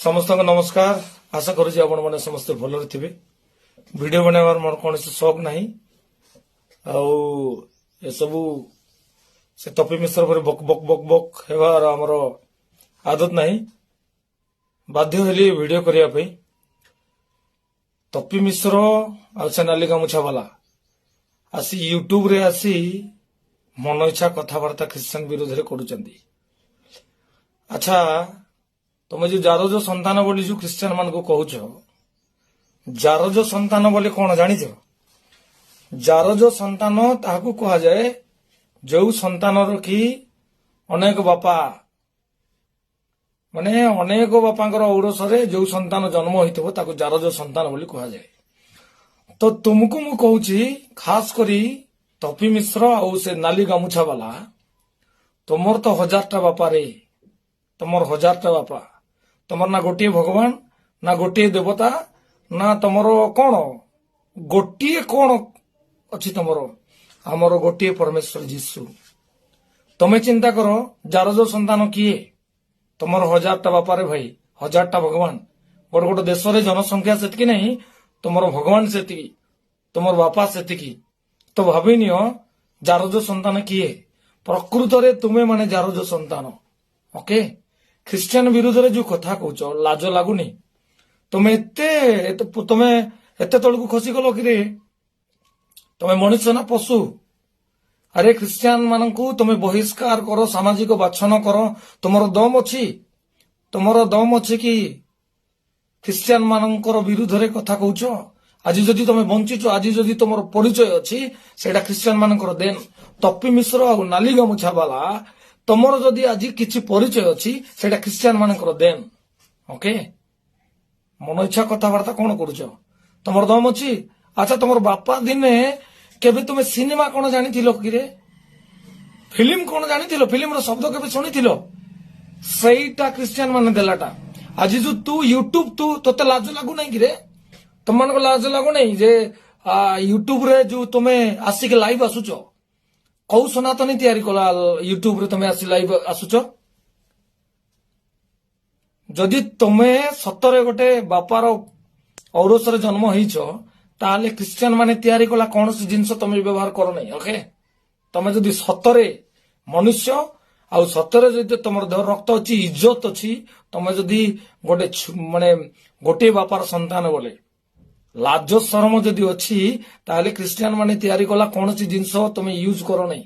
समस्त नमस्कार। आशा करुच्ची आपण मैंने समस्ते भलरे थे। वीडियो बनाइबार मोर कौन शौक ना सबू से तपी मिश्र पर बक बक बक बक हेबार आमर आदत ना बाध्य हेली वीडियो करने तपी मिश्र आ से नाली गामुछा वाला आसी यूट्यूब रे आसी मन इच्छा कथबार्ता ख्रीस्टान विरोध में करुँच। अच्छा तुम जो जार जो संतान बोली जो ख्रीस्टान मान को कहूच जार जो संतान बोले कौन जानिच? जार जो संतान ताकू कह जाए जो संतान की अनेक बापा माने अनेक बापांकर औरसरे जो संतान जन्म होइथबो ताकू जार जो संतान बोली कह जाए। तो तुमको मु कहूची खास करी तपी मिश्र आउ से नाली गामुछा वाला तुमर तो 1000टा बापा रे, तुमर 1000टा बापा, तुमर ना गोटे भगवान ना गोटे देवता ना तुमर कौन गोटे कौन अच्छी तुमर आमर गोटे परमेश्वर जीशु। तुम्हें चिंता करो जार जो संतान किए तुमर 1000टा बापा रे भाई, 1000टा भगवान। गोटे गोटे देश रे जनसंख्या सेतकी नहीं, तुमर भगवान सेतिकी, तुमर बापा सेतिकी। तो भाभी नियो जार जो संतान किए प्रकृत रे तुम्हें माने जार जो संतान। ओके ख्रीस्टान विरोध रे जो कथा कहूच लाज लगुनि? तुम्हें एते तलकू खसी गल कि तुम्हें मनुष्य ना पशु? अरे ख्रीस्टान मानकू तुम्हें बहिष्कार करो, सामाजिक बाछन करो, तुमर दम अच्छी? तुमर दम अच्छी कि ख्रीस्टान मानकर विरोध रे कथा कहूच? आज जदि तुम बंचीच, आज जदि तुम परिचय अच्छी सेटा ख्रीस्टान मानकर देन। तपी मिश्र आ नाली गामुछा वाला तुमर जदि आज किछि परिचय अच्छी सेटा ख्रीस्टान मानकर देन। ओके मन इच्छा कथबार्ता कौन करुच? तुमर दम अच्छी? अच्छा तुमर बापा दिने केबे तुम सिनेमा कौन जानी कि रे? फिल्म कौन जानी? फिल्म रो शब्द केबे सुनी? सहीटा ख्रीस्टान माने देलाटा। आज जो तू यूट्यूब तू तोते लाज लागू नहीं कि रे? तुम मान को लाज लागू नहीं जे यूट्यूब रे जो तुम्हें आसिक लाइव आसुच? कौ सनातनी तैयारी कला यूट्यूब रे तुम्हें आसी लाइव आसुच? जदि तुम्हें सतरे गोटे बापार औरसरे जन्म होइछ ताले ख्रीस्टान माने तैयारी कला कौन सी जिनस तुम्हें व्यवहार करो नहीं। ओके तुम्हें जदि सतरे मनुष्य आ सतरे जदि तुम देह रक्त अच्छी, इज्जत अच्छी, तुम्हें जदि गोटे माने गोटे बापार संतान बोले लाज शरम जदि अच्छी ताले ख्रीस्टान माने तैयारी कला कौन सी जिनस तुम्हें यूज करो नहीं।